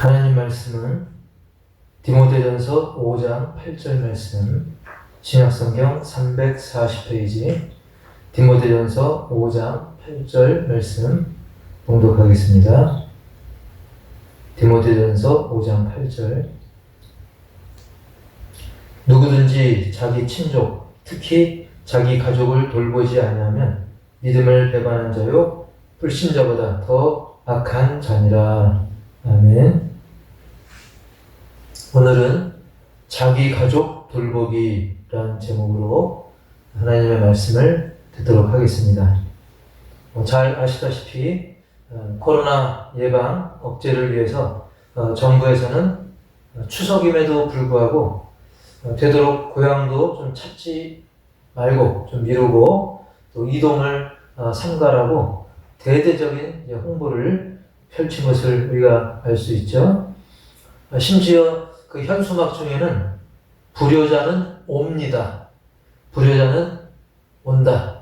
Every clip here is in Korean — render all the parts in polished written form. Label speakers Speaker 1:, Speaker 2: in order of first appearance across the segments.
Speaker 1: 하나님 말씀은 디모데전서 5장 8절 말씀, 신약성경 340페이지 디모데전서 5장 8절 말씀 봉독하겠습니다. 디모데전서 5장 8절. 누구든지 자기 친족, 특히 자기 가족을 돌보지 아니하면 믿음을 배반한 자요 불신자보다 더 악한 자니라. 아멘. 오늘은 자기 가족 돌보기라는 제목으로 하나님의 말씀을 듣도록 하겠습니다. 잘 아시다시피 코로나 예방 억제를 위해서 정부에서는 추석임에도 불구하고 되도록 고향도 좀 찾지 말고 좀 미루고 또 이동을 삼가라고 대대적인 홍보를 펼친 것을 우리가 알 수 있죠. 심지어 그 현수막 중에는 불효자는 옵니다. 불효자는 온다.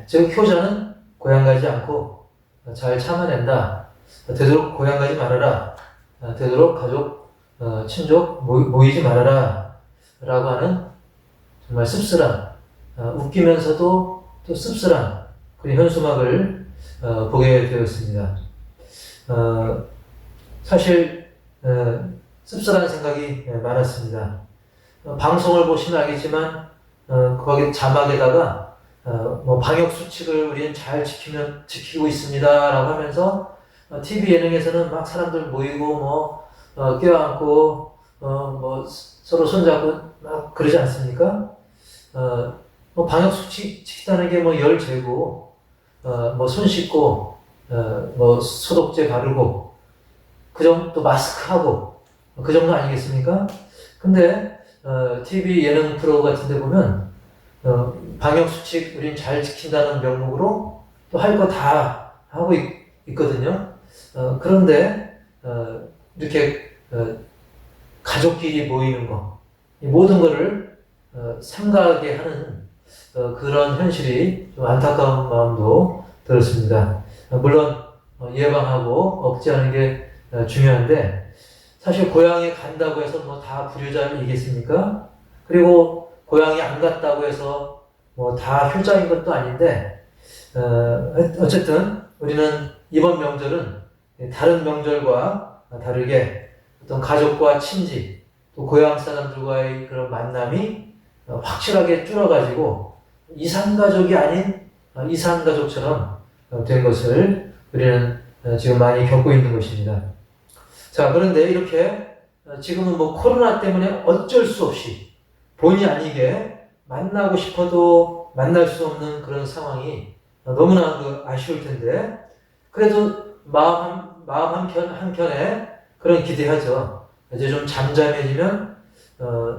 Speaker 1: 즉 효자는 고향 가지 않고 잘 참아낸다. 되도록 고향 가지 말아라. 되도록 가족, 친족 모이지 말아라. 라고 하는 정말 씁쓸한, 웃기면서도 또 씁쓸한 그런 현수막을 보게 되었습니다. 사실 씁쓸한 생각이 많았습니다. 방송을 보시면 알겠지만 거기 자막에다가 방역 수칙을 우리는 잘 지키고 있습니다라고 하면서 TV 예능에서는 막 사람들 모이고 껴안고 서로 손잡고 막 그러지 않습니까? 방역 수칙 지키다는 게 열 재고 손 씻고 소독제 바르고 그 정도 마스크하고 그 정도 아니겠습니까? 근데 TV 예능 프로 같은 데 보면 방역수칙 우린 잘 지킨다는 명목으로 또 할 거 다 하고 있거든요. 그런데 이렇게 가족끼리 모이는 거, 이 모든 거를 삼가하게 하는 그런 현실이 좀 안타까운 마음도 들었습니다. 물론 예방하고 억제하는 게 중요한데 사실 고향에 간다고 해서 다 불효자이겠습니까? 그리고 고향에 안 갔다고 해서 다 효자인 것도 아닌데 어쨌든 우리는 이번 명절은 다른 명절과 다르게 어떤 가족과 친지 또 고향 사람들과의 그런 만남이 확실하게 줄어가지고 이산가족이 아닌 이산가족처럼 된 것을 우리는 지금 많이 겪고 있는 것입니다. 자, 그런데 이렇게 지금은 코로나 때문에 어쩔 수 없이 본의 아니게 만나고 싶어도 만날 수 없는 그런 상황이 너무나 아쉬울 텐데 그래도 마음 한켠에 그런 기대하죠. 이제 좀 잠잠해지면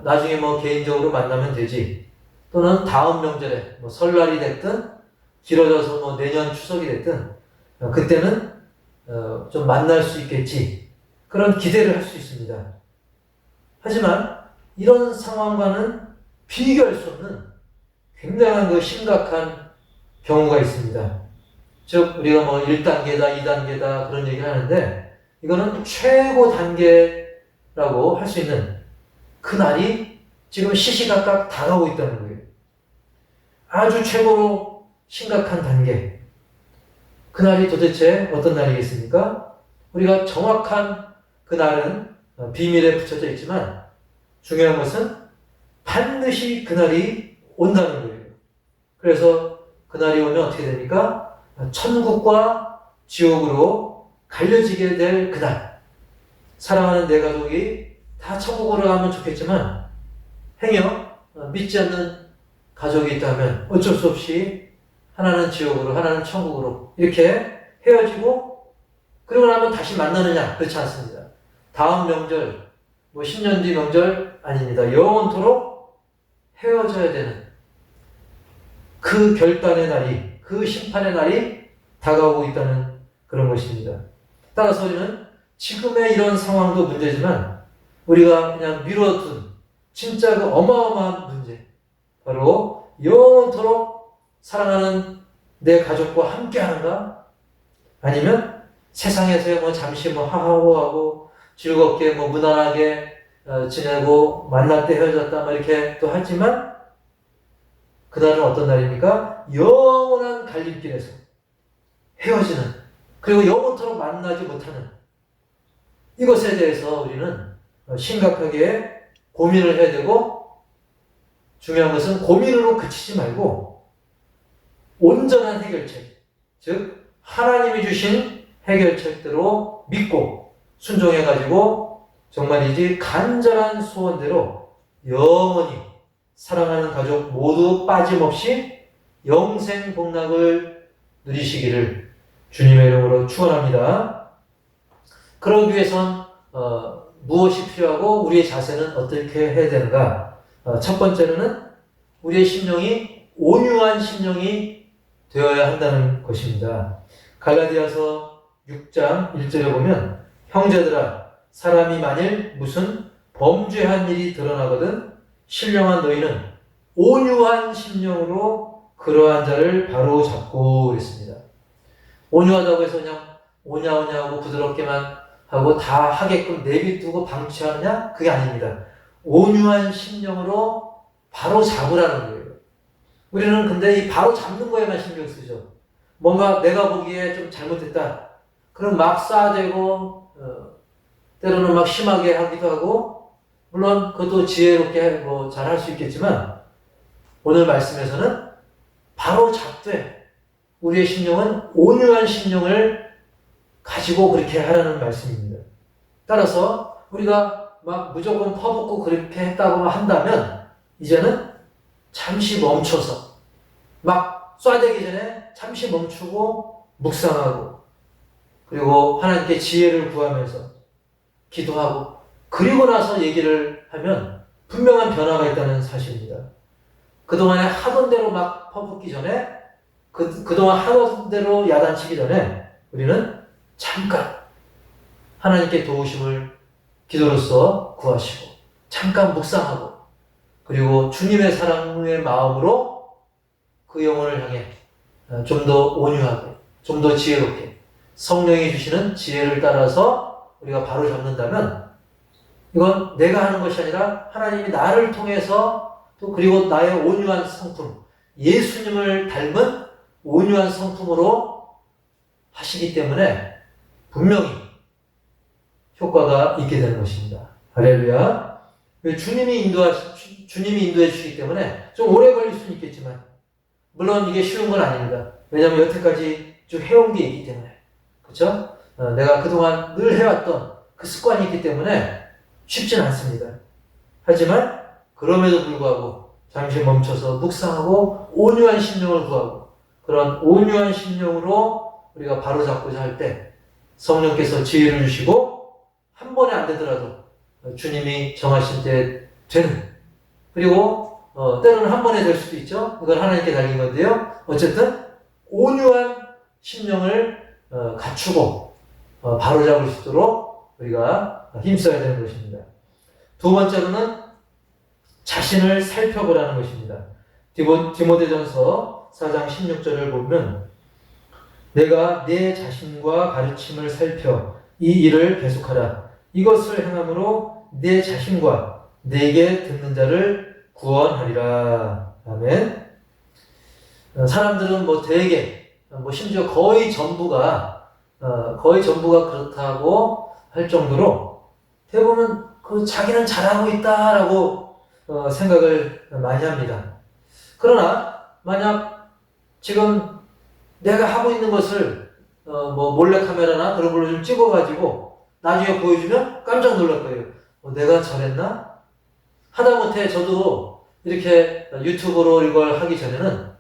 Speaker 1: 나중에 개인적으로 만나면 되지. 또는 다음 명절에 설날이 됐든 길어져서 내년 추석이 됐든 그때는 좀 만날 수 있겠지. 그런 기대를 할 수 있습니다. 하지만 이런 상황과는 비교할 수 없는 굉장한 심각한 경우가 있습니다. 즉 우리가 1단계다, 2단계다 그런 얘기를 하는데 이거는 최고 단계라고 할 수 있는 그 날이 지금 시시각각 다가오고 있다는 거예요. 아주 최고로 심각한 단계. 그 날이 도대체 어떤 날이겠습니까? 우리가 정확한 그 날은 비밀에 붙여져 있지만 중요한 것은 반드시 그 날이 온다는 거예요. 그래서 그 날이 오면 어떻게 됩니까? 천국과 지옥으로 갈려지게 될 그날. 사랑하는 내 가족이 다 천국으로 가면 좋겠지만 행여 믿지 않는 가족이 있다면 어쩔 수 없이 하나는 지옥으로 하나는 천국으로 이렇게 헤어지고 그러고 나면 다시 만나느냐? 그렇지 않습니다. 다음 명절, 10년 뒤 명절 아닙니다. 영원토록 헤어져야 되는 그 결단의 날이, 그 심판의 날이 다가오고 있다는 그런 것입니다. 따라서 우리는 지금의 이런 상황도 문제지만 우리가 그냥 미뤄둔 진짜 그 어마어마한 문제, 바로 영원토록 사랑하는 내 가족과 함께 하는가? 아니면 세상에서 잠시 하하호하고 즐겁게 뭐 무난하게 지내고 만날 때 헤어졌다 막 이렇게 또 하지만 그날은 어떤 날입니까? 영원한 갈림길에서 헤어지는, 그리고 영원토록 만나지 못하는 이것에 대해서 우리는 심각하게 고민을 해야 되고, 중요한 것은 고민으로 그치지 말고 온전한 해결책, 즉 하나님이 주신 해결책대로 믿고 순종해가지고 정말이지 간절한 소원대로 영원히 사랑하는 가족 모두 빠짐없이 영생 복락을 누리시기를 주님의 이름으로 축원합니다. 그러기 위해선 무엇이 필요하고 우리의 자세는 어떻게 해야 되는가? 첫 번째로는 우리의 심령이 온유한 심령이 되어야 한다는 것입니다. 갈라디아서 6장 1절에 보면 형제들아 사람이 만일 무슨 범죄한 일이 드러나거든 신령한 너희는 온유한 심령으로 그러한 자를 바로 잡고 그랬습니다. 온유하다고 해서 그냥 오냐오냐하고 부드럽게만 하고 다 하게끔 내비두고 방치하느냐? 그게 아닙니다. 온유한 심령으로 바로 잡으라는 거예요. 우리는 근데 이 바로 잡는 거에만 신경 쓰죠. 뭔가 내가 보기에 좀 잘못됐다. 그럼 막 쏴대고 때로는 막 심하게 하기도 하고, 물론 그것도 지혜롭게 뭐 잘 할 수 있겠지만 오늘 말씀에서는 바로 잡되 우리의 심령은 온유한 심령을 가지고 그렇게 하라는 말씀입니다. 따라서 우리가 막 무조건 퍼붓고 그렇게 했다고 한다면 이제는 잠시 멈춰서 막 쏴대기 전에 잠시 멈추고 묵상하고, 그리고 하나님께 지혜를 구하면서 기도하고, 그리고 나서 얘기를 하면 분명한 변화가 있다는 사실입니다. 그동안에 하던 대로 막 퍼붓기 전에, 그동안 하던 대로 야단치기 전에 우리는 잠깐 하나님께 도우심을 기도로서 구하시고 잠깐 묵상하고, 그리고 주님의 사랑의 마음으로 그 영혼을 향해 좀 더 온유하게, 좀 더 지혜롭게 성령이 주시는 지혜를 따라서 우리가 바로 잡는다면 이건 내가 하는 것이 아니라 하나님이 나를 통해서, 또 그리고 나의 온유한 성품, 예수님을 닮은 온유한 성품으로 하시기 때문에 분명히 효과가 있게 되는 것입니다. 할렐루야. 주님이 인도해 주시기 때문에 좀 오래 걸릴 수는 있겠지만, 물론 이게 쉬운 건 아닙니다. 왜냐하면 여태까지 쭉 해온 게 있기 때문에. 그렇죠? 내가 그동안 늘 해왔던 그 습관이 있기 때문에 쉽진 않습니다. 하지만 그럼에도 불구하고 잠시 멈춰서 묵상하고 온유한 심령을 구하고, 그런 온유한 심령으로 우리가 바로잡고자 할 때 성령께서 지혜를 주시고, 한 번에 안 되더라도 주님이 정하신 때 되는, 그리고 때로는 한 번에 될 수도 있죠. 그건 하나님께 달린 건데요. 어쨌든 온유한 심령을 갖추고 바로잡을 수 있도록 우리가 힘써야 되는 것입니다. 두 번째로는 자신을 살펴보라는 것입니다. 디모데전서 4장 16절을 보면 내가 내 자신과 가르침을 살펴 이 일을 계속하라. 이것을 행함으로 내 자신과 내게 듣는 자를 구원하리라. 아멘. 사람들은 뭐 대개, 심지어 거의 전부가 그렇다고 할 정도로 대부분 자기는 잘하고 있다라고 생각을 많이 합니다. 그러나 만약 지금 내가 하고 있는 것을 몰래카메라나 그런 걸로 좀 찍어가지고 나중에 보여주면 깜짝 놀랄 거예요. 내가 저랬나? 하다못해 저도 이렇게 유튜브로 이걸 하기 전에는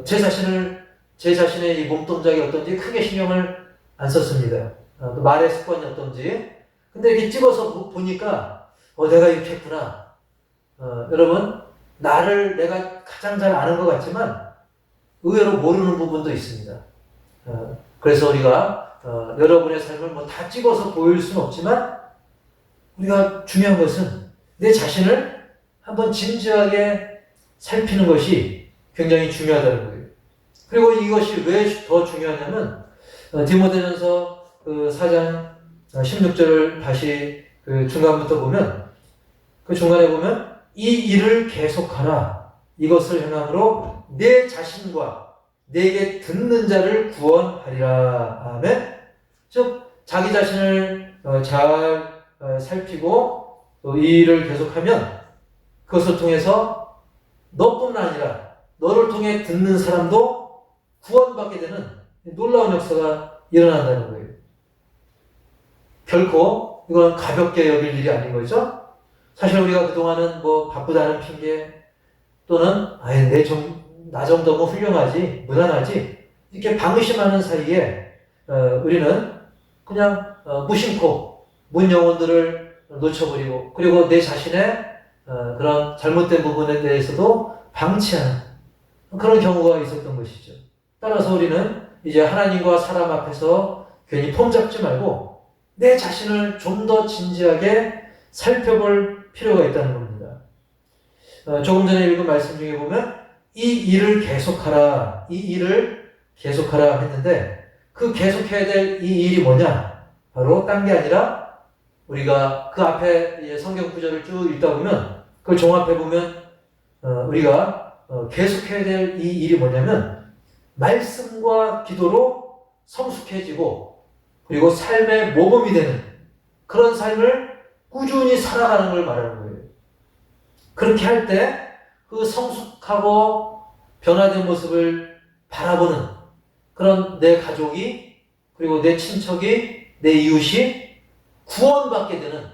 Speaker 1: 제 자신의 이 몸동작이 어떤지 크게 신경을 안 썼습니다. 또 말의 습관이 어떤지. 근데 이렇게 찍어서 보니까 내가 이렇게 했구나. 여러분, 나를 내가 가장 잘 아는 것 같지만 의외로 모르는 부분도 있습니다. 그래서 우리가 여러분의 삶을 다 찍어서 보일 수는 없지만, 우리가 중요한 것은 내 자신을 한번 진지하게 살피는 것이 굉장히 중요하다는 거예요. 그리고 이것이 왜 더 중요하냐면 디모데전서 4장 16절을 다시 그 중간부터 보면, 그 중간에 보면 이 일을 계속하라. 이것을 행함으로 내 자신과 내게 듣는 자를 구원하리라. 아멘. 즉 자기 자신을 잘 살피고 또 이 일을 계속하면 그것을 통해서 너뿐만 아니라 너를 통해 듣는 사람도 구원받게 되는 놀라운 역사가 일어난다는 거예요. 결코 이건 가볍게 여길 일이 아닌 거죠. 사실 우리가 그동안은 뭐 바쁘다는 핑계 또는 나 정도면 훌륭하지, 무난하지 이렇게 방심하는 사이에 우리는 그냥 무심코 문 영혼들을 놓쳐버리고 그리고 내 자신의 그런 잘못된 부분에 대해서도 방치하는 그런 경우가 있었던 것이죠. 따라서 우리는 이제 하나님과 사람 앞에서 괜히 폼 잡지 말고 내 자신을 좀 더 진지하게 살펴볼 필요가 있다는 겁니다. 조금 전에 읽은 말씀 중에 보면 이 일을 계속하라, 이 일을 계속하라 했는데 그 계속해야 될 이 일이 뭐냐? 바로 딴 게 아니라 우리가 그 앞에 성경 구절을 쭉 읽다 보면 그걸 종합해 보면 우리가 계속해야 될 이 일이 뭐냐면 말씀과 기도로 성숙해지고 그리고 삶의 모범이 되는 그런 삶을 꾸준히 살아가는 걸 말하는 거예요. 그렇게 할 때 그 성숙하고 변화된 모습을 바라보는 그런 내 가족이 그리고 내 친척이 내 이웃이 구원받게 되는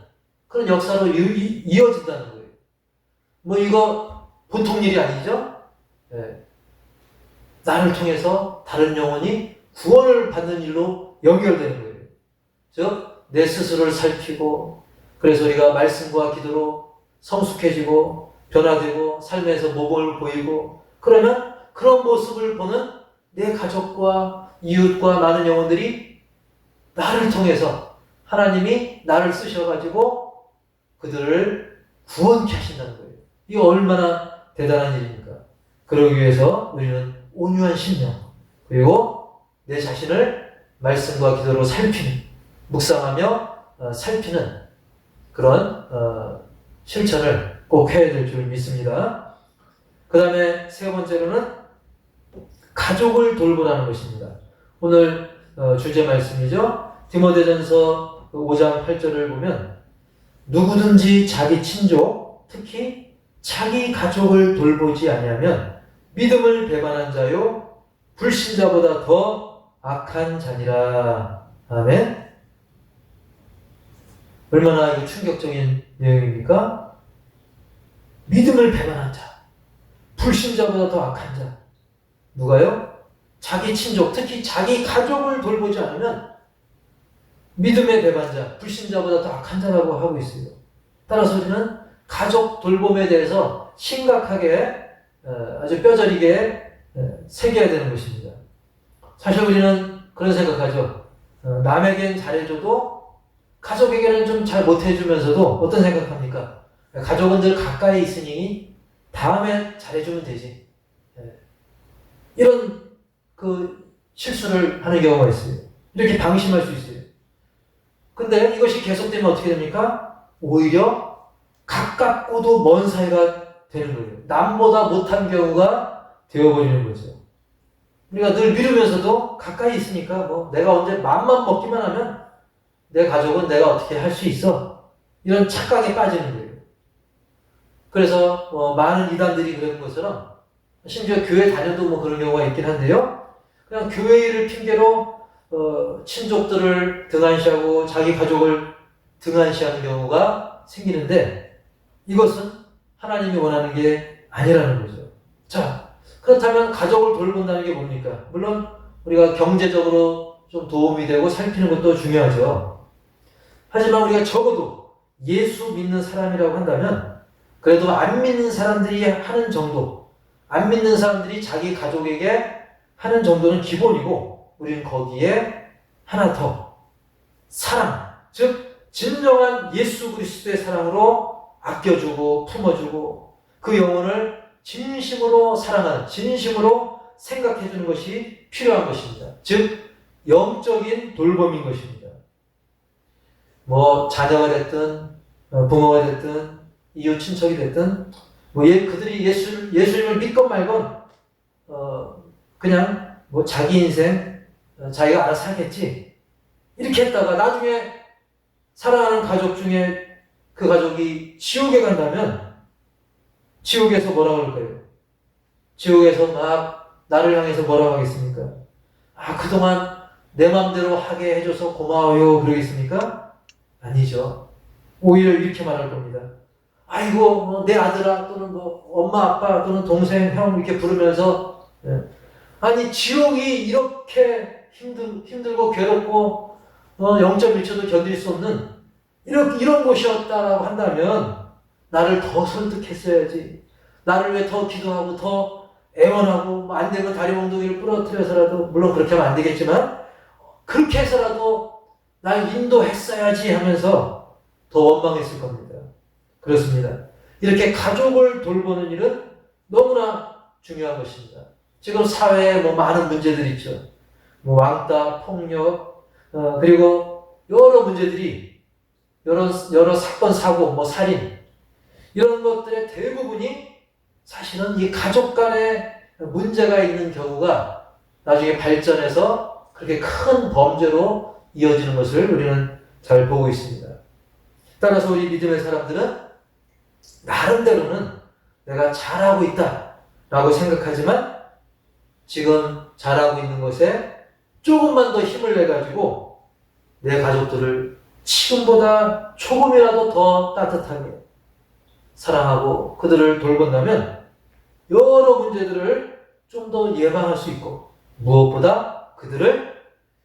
Speaker 1: 그런 역사로 이어진다는 거예요. 뭐 이거 보통 일이 아니죠? 네. 나를 통해서 다른 영혼이 구원을 받는 일로 연결되는 거예요. 즉 내 스스로를 살피고 그래서 우리가 말씀과 기도로 성숙해지고 변화되고 삶에서 모범을 보이고 그러면 그런 모습을 보는 내 가족과 이웃과 많은 영혼들이 나를 통해서 하나님이 나를 쓰셔가지고 그들을 구원케 하신다는 거예요. 이게 얼마나 대단한 일입니까? 그러기 위해서 우리는 온유한 심령 그리고 내 자신을 말씀과 기도로 살피는 묵상하며 살피는 그런 실천을 꼭 해야 될 줄 믿습니다. 그 다음에 세 번째로는 가족을 돌보라는 것입니다. 오늘 주제 말씀이죠. 디모데전서 5장 8절을 보면 누구든지 자기 친족, 특히 자기 가족을 돌보지 아니하면 믿음을 배반한 자요 불신자보다 더 악한 자니라. 아멘. 얼마나 이거 충격적인 내용입니까? 믿음을 배반한 자, 불신자보다 더 악한 자. 누가요? 자기 친족, 특히 자기 가족을 돌보지 않으면 믿음의 배반자, 불신자보다 더 악한 자라고 하고 있어요. 따라서 우리는 가족 돌봄에 대해서 심각하게 아주 뼈저리게 새겨야 되는 것입니다. 사실 우리는 그런 생각하죠. 남에겐 잘해줘도 가족에게는 좀 잘 못해주면서도 어떤 생각합니까? 가족은 늘 가까이 있으니 다음에 잘해주면 되지. 이런 그 실수를 하는 경우가 있어요. 이렇게 방심할 수 있어요. 근데 이것이 계속되면 어떻게 됩니까? 오히려 가깝고도 먼 사이가 되는 거예요. 남보다 못한 경우가 되어버리는 거죠. 우리가 늘 미루면서도 가까이 있으니까 뭐 내가 언제 맘만 먹기만 하면 내 가족은 내가 어떻게 할 수 있어. 이런 착각에 빠지는 거예요. 그래서 많은 이단들이 그런 것처럼 심지어 교회 다녀도 뭐 그런 경우가 있긴 한데요. 그냥 교회 일을 핑계로 친족들을 등한시하고 자기 가족을 등한시하는 경우가 생기는데 이것은 하나님이 원하는 게 아니라는 거죠. 자, 그렇다면 가족을 돌본다는 게 뭡니까? 물론 우리가 경제적으로 좀 도움이 되고 살피는 것도 중요하죠. 하지만 우리가 적어도 예수 믿는 사람이라고 한다면 그래도 안 믿는 사람들이 하는 정도, 안 믿는 사람들이 자기 가족에게 하는 정도는 기본이고 우리는 거기에 하나 더 사랑, 즉 진정한 예수 그리스도의 사랑으로 아껴주고 품어주고 그 영혼을 진심으로 사랑하는, 진심으로 생각해주는 것이 필요한 것입니다. 즉 영적인 돌봄인 것입니다. 뭐 자녀가 됐든 부모가 됐든 이웃 친척이 됐든 뭐 그들이 예수님을 믿건 말건 그냥 뭐 자기 인생 자기가 알아서 살겠지 이렇게 했다가 나중에 사랑하는 가족 중에 그 가족이 지옥에 간다면 지옥에서 뭐라고 할 거예요? 지옥에서 막 나를 향해서 뭐라고 하겠습니까? 아, 그동안 내 마음대로 하게 해줘서 고마워요 그러겠습니까? 아니죠. 오히려 이렇게 말할 겁니다. 아이고 내 아들아 또는 뭐 엄마 아빠 또는 동생 형 이렇게 부르면서 아니 지옥이 이렇게 힘들고 괴롭고 0.1초도 견딜 수 없는 이런 곳이었다라고 한다면 나를 더 설득했어야지. 나를 왜 더 기도하고 더 애원하고 뭐 안 되면 다리 몽둥이를 부러뜨려서라도 물론 그렇게 하면 안 되겠지만 그렇게 해서라도 날 인도했어야지 하면서 더 원망했을 겁니다. 그렇습니다. 이렇게 가족을 돌보는 일은 너무나 중요한 것입니다. 지금 사회에 뭐 많은 문제들이 있죠. 뭐 왕따, 폭력, 그리고 여러 문제들이 여러 사건, 사고, 뭐 살인 이런 것들의 대부분이 사실은 이 가족 간에 문제가 있는 경우가 나중에 발전해서 그렇게 큰 범죄로 이어지는 것을 우리는 잘 보고 있습니다. 따라서 우리 믿음의 사람들은 나름대로는 내가 잘하고 있다라고 생각하지만 지금 잘하고 있는 것에 조금만 더 힘을 내가지고 내 가족들을 지금보다 조금이라도 더 따뜻하게 사랑하고 그들을 돌본다면 여러 문제들을 좀 더 예방할 수 있고 무엇보다 그들을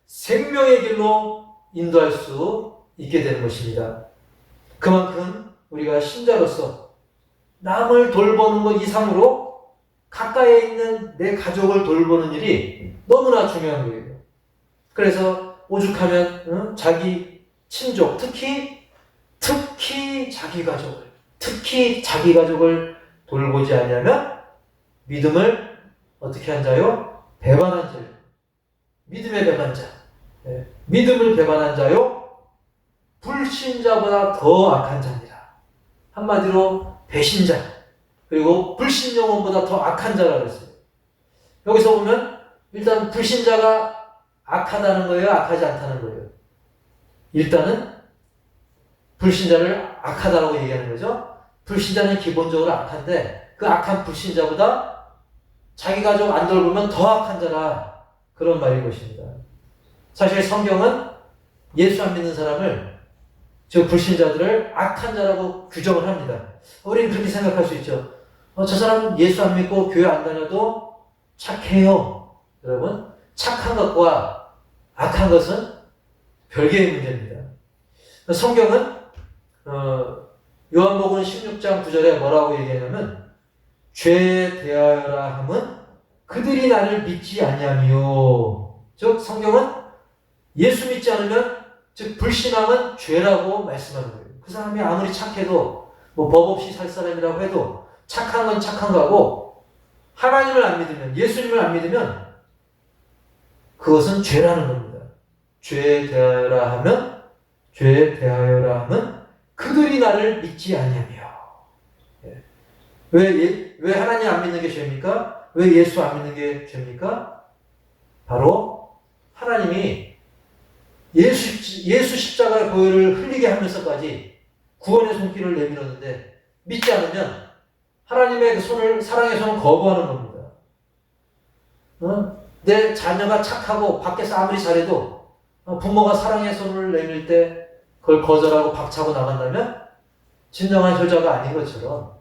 Speaker 1: 생명의 길로 인도할 수 있게 되는 것입니다. 그만큼 우리가 신자로서 남을 돌보는 것 이상으로 가까이에 있는 내 가족을 돌보는 일이 너무나 중요한 거예요. 그래서 오죽하면 자기 친족, 특히 자기 가족을 돌보지 않으면 믿음을 어떻게 한 자요? 배반한 자요. 믿음의 배반자. 믿음을 배반한 자요. 불신자보다 더 악한 자니라. 한마디로 배신자. 그리고 불신 영혼보다 더 악한 자라고 했어요. 여기서 보면 일단 불신자가 악하다는 거예요? 악하지 않다는 거예요? 일단은 불신자를 악하다라고 얘기하는 거죠. 불신자는 기본적으로 악한데 그 악한 불신자보다 자기 가족 안 돌보면 더 악한 자라 그런 말인 것입니다. 사실 성경은 예수 안 믿는 사람을 저 불신자들을 악한 자라고 규정을 합니다. 우리는 그렇게 생각할 수 있죠. 저 사람 예수 안 믿고 교회 안 다녀도 착해요. 여러분 착한 것과 악한 것은 별개의 문제입니다. 성경은 요한복음 16장 9절에 뭐라고 얘기하냐면 죄에 대하여라 함은 그들이 나를 믿지 아니하며 즉 성경은 예수 믿지 않으면 즉 불신앙은 죄라고 말씀하는 거예요. 그 사람이 아무리 착해도 뭐 법 없이 살 사람이라고 해도 착한 건 착한 거고 하나님을 안 믿으면 예수님을 안 믿으면 그것은 죄라는 겁니다. 죄에 대하여라 함은 그들이 나를 믿지 아니하며. 왜 하나님 안 믿는 게 죄입니까? 왜 예수 안 믿는 게 죄입니까? 바로 하나님이 예수 십자가의 보혈을 흘리게 하면서까지 구원의 손길을 내밀었는데 믿지 않으면 하나님의 그 사랑의 손을 거부하는 겁니다. 내 자녀가 착하고 밖에서 아무리 잘해도 부모가 사랑의 손을 내밀 때 그걸 거절하고 박차고 나간다면 진정한 효자가 아닌 것처럼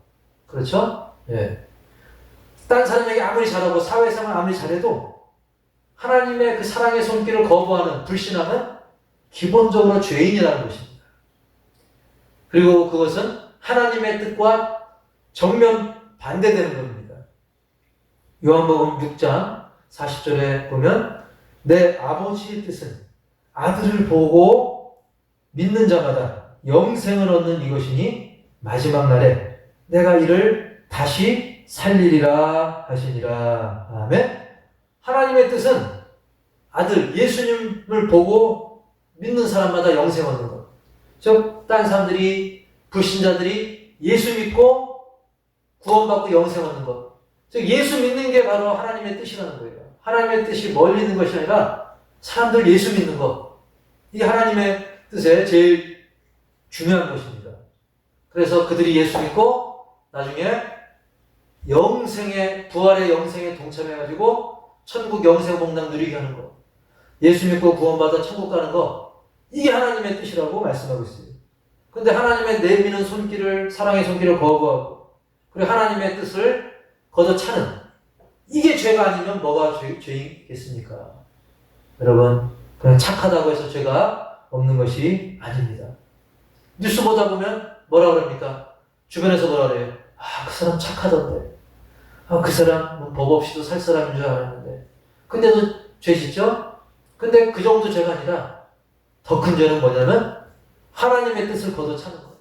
Speaker 1: 그렇죠? 예. 딴 사람에게 아무리 잘하고 사회생활 아무리 잘해도 하나님의 그 사랑의 손길을 거부하는 불신앙은 기본적으로 죄인이라는 것입니다. 그리고 그것은 하나님의 뜻과 정면 반대되는 겁니다. 요한복음 6장 40절에 보면 내 아버지의 뜻은 아들을 보고 믿는 자마다 영생을 얻는 이것이니 마지막 날에 내가 이를 다시 살리리라 하시니라. 아멘. 하나님의 뜻은 아들 예수님을 보고 믿는 사람마다 영생 얻는 것. 즉 다른 사람들이 불신자들이 예수 믿고 구원받고 영생 얻는 것. 즉 예수 믿는 게 바로 하나님의 뜻이라는 거예요. 하나님의 뜻이 멀리 있는 것이 아니라 사람들 예수 믿는 것. 이게 하나님의 뜻에 제일 중요한 것입니다. 그래서 그들이 예수 믿고 나중에 영생의 부활의 영생에 동참해가지고 천국 영생 복락 누리게 하는 것. 예수 믿고 구원받아 천국 가는 것. 이게 하나님의 뜻이라고 말씀하고 있어요. 근데 하나님의 내미는 손길을 사랑의 손길을 거부하고 그리고 하나님의 뜻을 걷어차는 이게 죄가 아니면 뭐가 죄이겠습니까? 여러분 그냥 착하다고 해서 죄가 없는 것이 아닙니다. 뉴스 보다 보면 뭐라 그럽니까? 주변에서 뭐라 그래요? 그 사람 착하던데. 그 사람 법 없이도 살 사람인 줄 알았는데. 근데도 죄 짓죠? 근데 그 정도 죄가 아니라 더 큰 죄는 뭐냐면 하나님의 뜻을 걷어차는 거예요.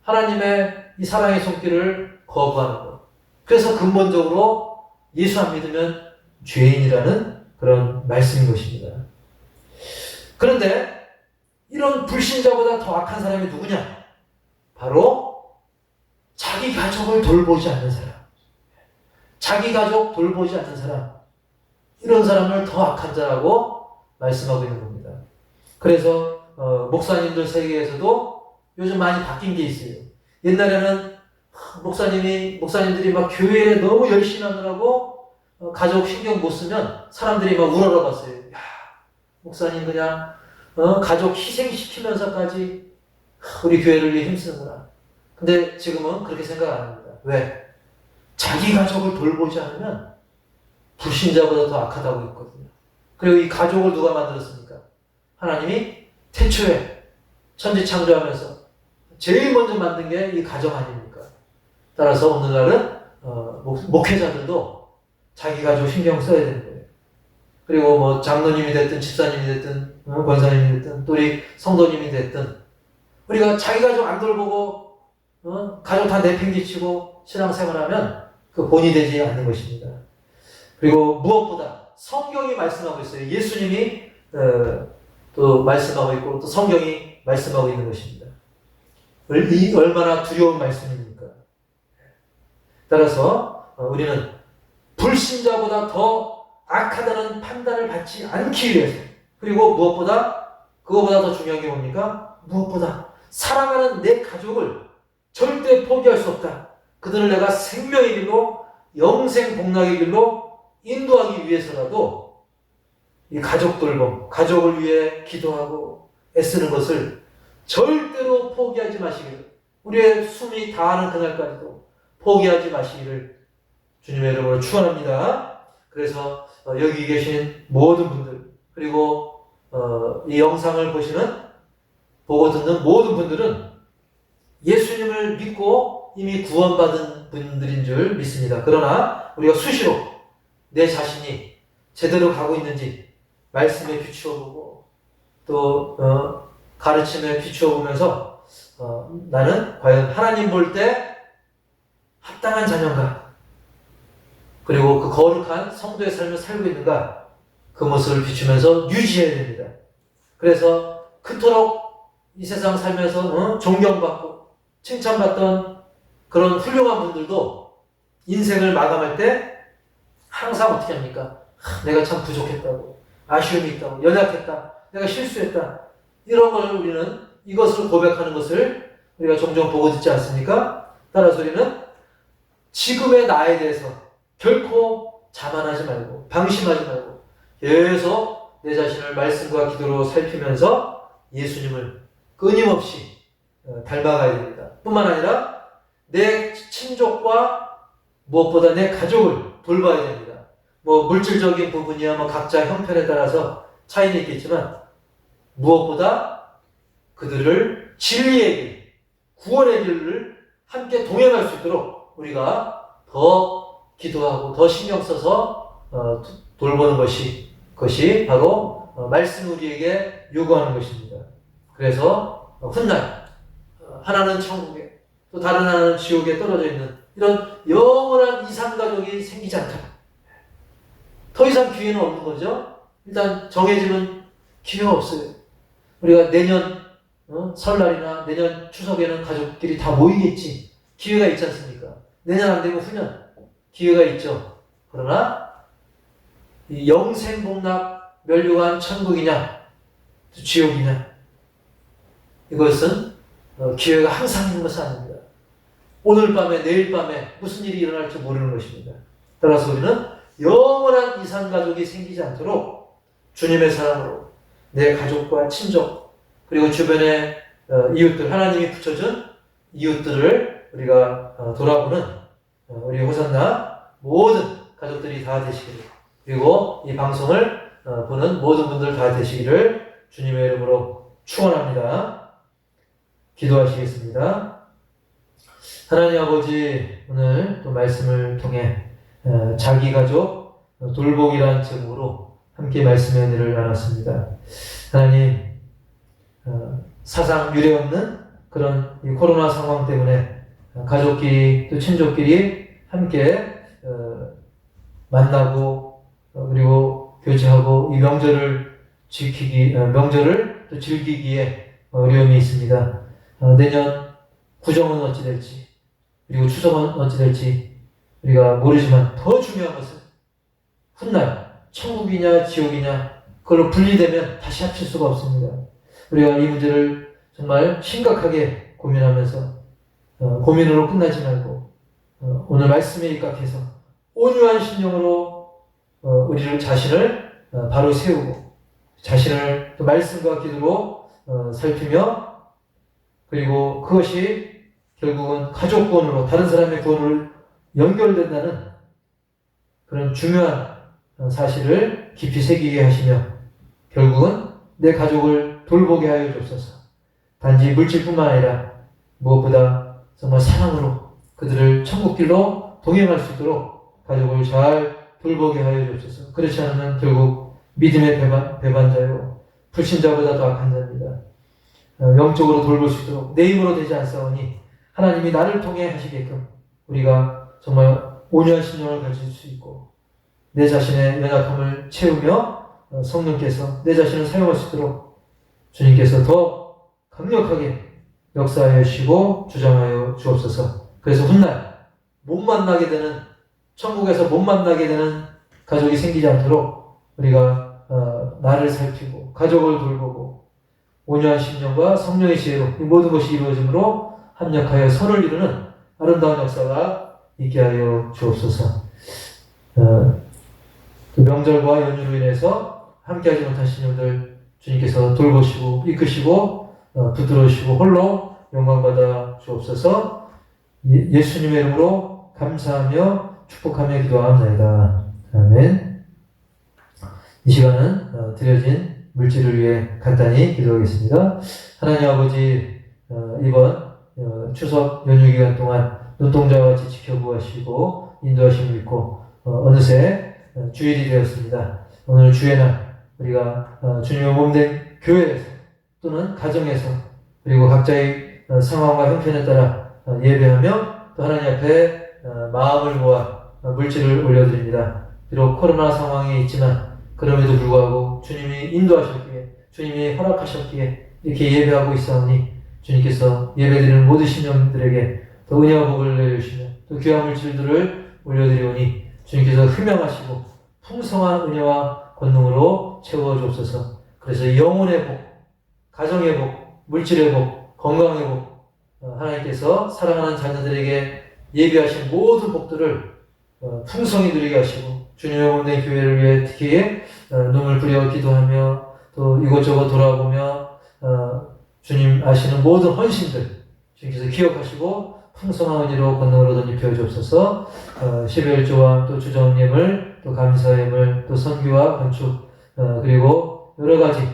Speaker 1: 하나님의 이 사랑의 손길을 거부하는 것. 그래서 근본적으로 예수 안 믿으면 죄인이라는 그런 말씀인 것입니다. 그런데 이런 불신자보다 더 악한 사람이 누구냐? 바로 자기 가족을 돌보지 않는 사람. 자기 가족 돌보지 않는 사람. 이런 사람을 더 악한 자라고 말씀하고 있는 겁니다. 그래서 목사님들 세계에서도 요즘 많이 바뀐 게 있어요. 옛날에는 목사님들이 막 교회에 너무 열심히 하느라고 가족 신경 못 쓰면 사람들이 막 우러러 봤어요. 야, 목사님 그냥 가족 희생시키면서까지 우리 교회를 위해 힘쓰는구나. 근데 지금은 그렇게 생각 안 합니다. 왜? 자기 가족을 돌보지 않으면 불신자보다 더 악하다고 했거든요. 그리고 이 가족을 누가 만들었습니까? 하나님이 태초에 천지 창조하면서 제일 먼저 만든 게 이 가정 아닙니까? 따라서 오늘날은 목회자들도 자기 가족 신경 써야 되는 거예요. 그리고 뭐 장로님이 됐든 집사님이 됐든 권사님이 됐든 또 우리 성도님이 됐든 우리가 자기 가족 안 돌보고 가족 다 내팽개치고 신앙생활하면 그 본이 되지 않는 것입니다. 그리고 무엇보다 성경이 말씀하고 있어요. 예수님이 또 말씀하고 있고 또 성경이 말씀하고 있는 것입니다. 이 얼마나 두려운 말씀입니까? 따라서 우리는 불신자보다 더 악하다는 판단을 받지 않기 위해서 그리고 그거보다 더 중요한 게 뭡니까? 무엇보다 사랑하는 내 가족을 절대 포기할 수 없다. 그들을 내가 생명의 길로 영생 복락의 길로 인도하기 위해서라도 이 가족 돌봄, 가족을 위해 기도하고 애쓰는 것을 절대로 포기하지 마시기를 우리의 숨이 다하는 그날까지도 포기하지 마시기를 주님의 이름으로 축원합니다. 그래서 여기 계신 모든 분들 그리고 이 영상을 보고 듣는 모든 분들은 예수님을 믿고 이미 구원받은 분들인 줄 믿습니다. 그러나 우리가 수시로 내 자신이 제대로 가고 있는지 말씀에 비추어보고 또 가르침에 비추어보면서 나는 과연 하나님 볼 때 합당한 자녀인가 그리고 그 거룩한 성도의 삶을 살고 있는가 그 모습을 비추면서 유지해야 됩니다. 그래서 그토록 이 세상 살면서 존경받고 칭찬받던 그런 훌륭한 분들도 인생을 마감할 때 항상 어떻게 합니까? 내가 참 부족했다고 아쉬움이 있다고 연약했다 내가 실수했다 이런 걸 우리는 이것을 고백하는 것을 우리가 종종 보고 듣지 않습니까? 따라서 우리는 지금의 나에 대해서 결코 자만하지 말고 방심하지 말고 계속 내 자신을 말씀과 기도로 살피면서 예수님을 끊임없이 닮아가야 됩니다. 뿐만 아니라 내 친족과 무엇보다 내 가족을 돌봐야 됩니다. 뭐 물질적인 부분이야 뭐 각자 형편에 따라서 차이는 있겠지만 무엇보다 그들을 진리의 길, 구원의 길을 함께 동행할 수 있도록 우리가 더 기도하고 더 신경 써서 돌보는 것이 바로 말씀 우리에게 요구하는 것입니다. 그래서 훗날 하나는 천국에 또 다른 하나는 지옥에 떨어져 있는 이런 영원한 이산가족이 생기지 않도록 더 이상 기회는 없는 거죠. 일단 정해지면 기회가 없어요. 우리가 내년 설날이나 내년 추석에는 가족끼리 다 모이겠지. 기회가 있지 않습니까? 내년 안 되면 후년 기회가 있죠. 그러나 이 영생복락 멸류관 천국이냐 지옥이냐, 이것은 기회가 항상 있는 것은 아닙니다. 오늘 밤에 내일 밤에 무슨 일이 일어날지 모르는 것입니다. 따라서 우리는 영원한 이산가족이 생기지 않도록 주님의 사랑으로 내 가족과 친족 그리고 주변의 이웃들, 하나님이 붙여준 이웃들을 우리가 돌아보는 우리 호산나 모든 가족들이 다 되시기를, 그리고 이 방송을 보는 모든 분들 다 되시기를 주님의 이름으로 축원합니다. 기도하시겠습니다. 하나님 아버지, 오늘 또 말씀을 통해 자기 가족 돌보기란 제목으로 함께 말씀의 은혜를 나눴습니다. 하나님, 사상 유례 없는 그런 이 코로나 상황 때문에 가족끼리 또 친족끼리 함께 만나고 그리고 교제하고 이 명절을 또 즐기기에 어려움이 있습니다. 내년 구정은 어찌 될지, 그리고 추석은 어찌 될지 우리가 모르지만 더 중요한 것은 훗날 천국이냐 지옥이냐 그걸로 분리되면 다시 합칠 수가 없습니다. 우리가 이 문제를 정말 심각하게 고민하면서 고민으로 끝나지 말고 오늘 말씀에 입각해서 온유한 심령으로 우리를 자신을 바로 세우고 자신을 또 말씀과 기도로 살피며, 그리고 그것이 결국은 가족 구원으로 다른 사람의 구원으로 연결된다는 그런 중요한 사실을 깊이 새기게 하시며 결국은 내 가족을 돌보게 하여 주옵소서. 단지 물질뿐만 아니라 무엇보다 정말 사랑으로 그들을 천국길로 동행할 수 있도록 가족을 잘 돌보게 하여 주옵소서. 그렇지 않으면 결국 믿음의 배반자요 불신자보다 더 악한 자입니다. 영적으로 돌볼 수 있도록 내 힘으로 되지 않사오니 하나님이 나를 통해 하시게끔 우리가 정말 온유한 심령을 가질 수 있고 내 자신의 연약함을 채우며 성령께서 내 자신을 사용할 수 있도록 주님께서 더 강력하게 역사하여 주시고 주장하여 주옵소서. 그래서 훗날 못 만나게 되는, 천국에서 못 만나게 되는 가족이 생기지 않도록 우리가 나를 살피고 가족을 돌보고 온유한 심령과 성령의 지혜로 이 모든 것이 이루어짐으로 합력하여 선을 이루는 아름다운 역사가 있게 하여 주옵소서. 그 명절과 연휴로 인해서 함께하지 못한 신령들 주님께서 돌보시고 이끄시고 붙들어주시고 홀로 영광받아 주옵소서. 예수님의 이름으로 감사하며 축복하며 기도합니다. 아멘. 이 시간은 드려진 물질을 위해 간단히 기도하겠습니다. 하나님 아버지, 이번 추석 연휴 기간 동안 눈동자와 같이 지켜보시고 인도하심을 믿고 어느새 주일이 되었습니다. 오늘 주의 날 우리가 주님의 몸된 교회에서 또는 가정에서 그리고 각자의 상황과 형편에 따라 예배하며 또 하나님 앞에 마음을 모아 물질을 올려드립니다. 비록 코로나 상황이 있지만 그럼에도 불구하고 주님이 인도하셨기에 주님이 허락하셨기에 이렇게 예배하고 있사오니 주님께서 예배드리는 모든 신령들에게 더 은혜와 복을 내려주시며 또 귀한 물질들을 올려드리오니 주님께서 흠양하시고 풍성한 은혜와 권능으로 채워주옵소서. 그래서 영혼의 복, 가정의 복, 물질의 복, 건강의 복, 하나님께서 사랑하는 자녀들에게 예비하신 모든 복들을 풍성히 누리게 하시고 주님의 몸된 교회를 위해 특히 눈물 뿌려 기도하며 또 이곳저곳 돌아보며 주님 아시는 모든 헌신들 주님께서 기억하시고 풍성한 은혜로 권능으로 덧입혀 주옵소서. 12일조와 또 주정예물 또 감사예물 또 선교와 건축 그리고 여러가지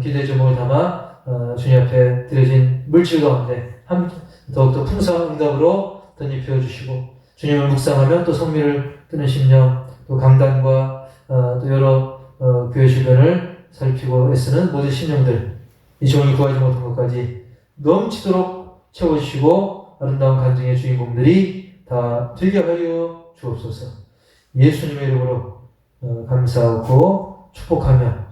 Speaker 1: 기대 제목을 담아 주님 앞에 드려진 물질 가운데 더욱더 풍성한 응답으로 덧입혀 주시고 주님을 묵상하며 또 성미를 뜨는 심령 또 강단과 또 여러 교회 주변을 살피고 애쓰는 모든 심령들 이 종이 구하지 못한 것까지 넘치도록 채워주시고 아름다운 간증의 주인공들이 다 되게 하여 주옵소서. 예수님의 이름으로 감사하고 축복하며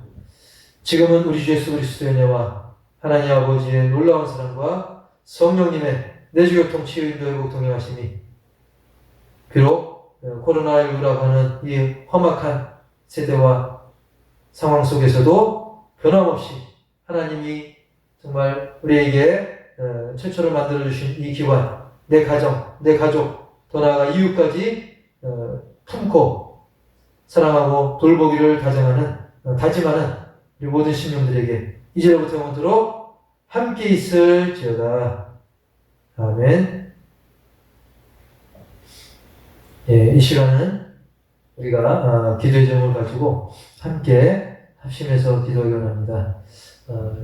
Speaker 1: 지금은 우리 주 예수 그리스도의 은혜와 하나님 아버지의 놀라운 사랑과 성령님의 내주교통 치유인도 회복 동행하심이 비록 코로나19라고 하는 이 험악한 세대와 상황 속에서도 변함없이 하나님이 정말 우리에게 최초로 만들어주신 이 기관, 내 가정, 내 가족, 더 나아가 이웃까지 품고 사랑하고 돌보기를 다짐하는 우리 모든 신령들에게 이제부터 영원토록 함께 있을지어다. 아멘. 예, 이 시간은 우리가 기도의 제목을 가지고 함께 합심해서 기도하기 원합니다.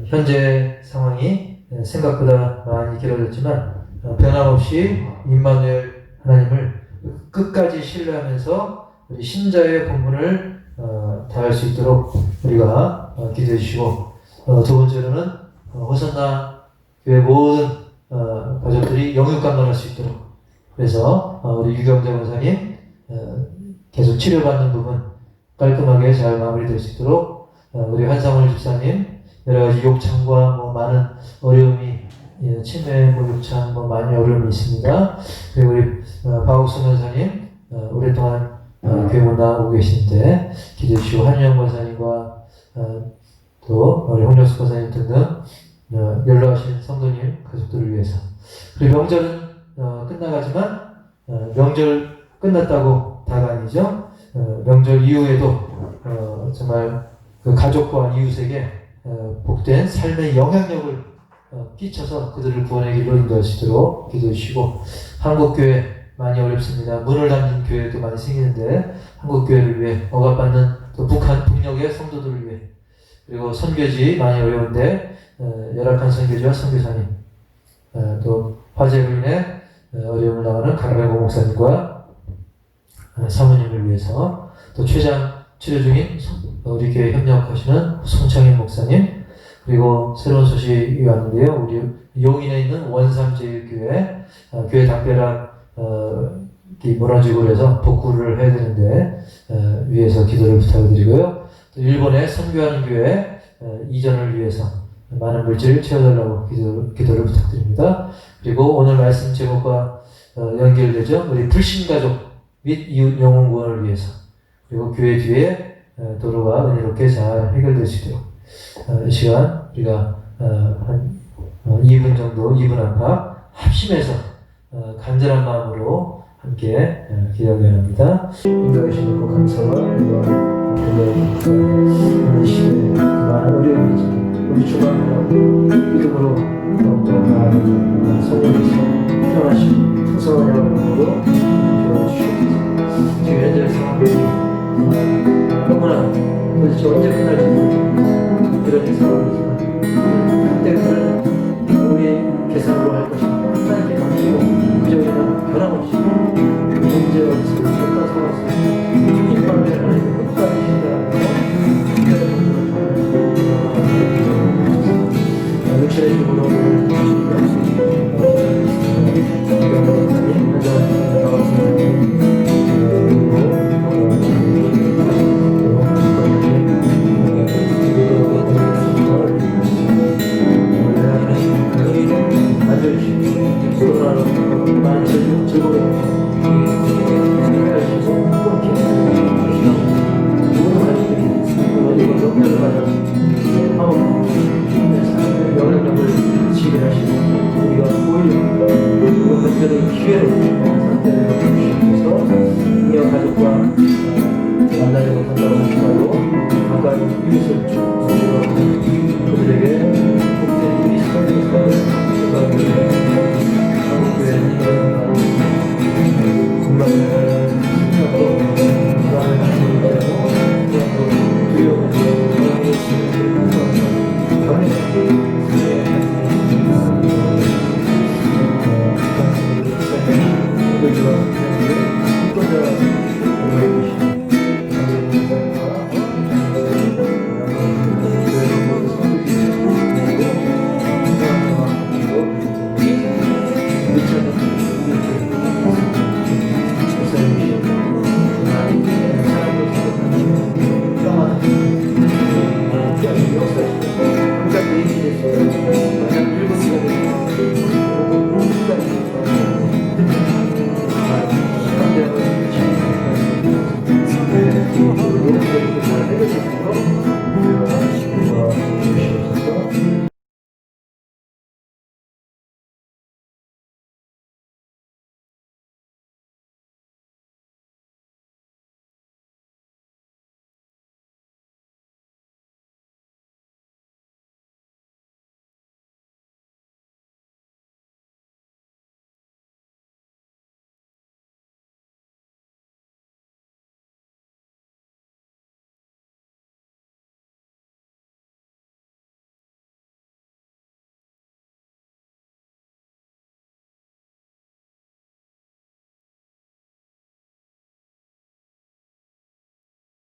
Speaker 1: 현재 상황이 생각보다 많이 길어졌지만 변함없이 임마누엘 하나님을 끝까지 신뢰하면서 우리 신자의 본분을 다할 수 있도록 우리가 기도해 주시고, 두 번째로는 호산나 교회 모든 가족들이 영육간론할 수 있도록, 그래서 우리 유경재 권사님 계속 치료받는 부분 깔끔하게 잘 마무리될 수 있도록, 우리 한상월 집사님 여러 가지 욕창과 많은 어려움이, 치매, 욕창 많이 어려움이 있습니다. 그리고 우리 박옥순 권사님 오랫동안 교회 못 나오고 계시는데 기도해 주시고, 한유영 권사님과 또 우리 홍영숙 권사님 등등 연락하신 성도님 가족들을 위해서, 그리고 명절은 끝나가지만 명절 끝났다고 다가 아니죠. 명절 이후에도 정말 그 가족과 이웃에게 복된 삶의 영향력을 끼쳐서 그들을 구원의 길로 인도할 수 있도록 기도해 주시고, 한국교회 많이 어렵습니다. 문을 닫는 교회도 많이 생기는데 한국교회를 위해, 억압받는 또 북한의 성도들을 위해, 그리고 선교지 많이 어려운데 열악한 선교지와 선교사님, 또 화재로 인해 어려움을 당하는 강병호 목사님과 사모님을 위해서, 또 췌장 치료 중인 우리 교회 협력하시는 송창인 목사님, 그리고 새로운 소식이 왔는데요. 우리 용인에 있는 원삼제일교회 교회 담벼락 무너지고 그래서 복구를 해야 되는데 위해서 기도를 부탁드리고요. 또 일본에 선교하는 교회 이전을 위해서 많은 물질을 채워달라고 기도를 부탁드립니다. 그리고 오늘 말씀 제목과 연결되죠. 우리 불신가족 및 이웃 영혼 구원을 위해서, 그리고 교회 뒤에 도로가 은혜롭게 잘 해결될 수 있도록 이 시간 우리가 한 2분 정도, 2분 안팎 합심해서 간절한 마음으로 함께 기도하기 원합니다. 인도해 주시고 감사와 영광 드립니다. 이 시대에 많은 어려움이지만 우리 주만으로 믿음으로 더욱더 나아가는 성령께서 편하시고 풍성한 영광으로 기도해 주시옵소서. 지금 현재 상황이 너무나 도대체 언제 끝날지 모르는 이런 상황이지만 그때 그를 우리 계산으로 할 것입니다. 하나님께 맡기고 그저 우리는 변함없이 문제 없이 어떤 상황 속에서 임마누엘 하나님을 끝까지 신뢰하면서 육신의 힘으로 기회로 상태를 주시면서 이어 가족과 만나지 못한다고 하시고 가까이 이웃을 그들에게 복된 일이 생기니까 한국교회는 금방을 생각하고 불안을 가지고 있고 두려움을 강력히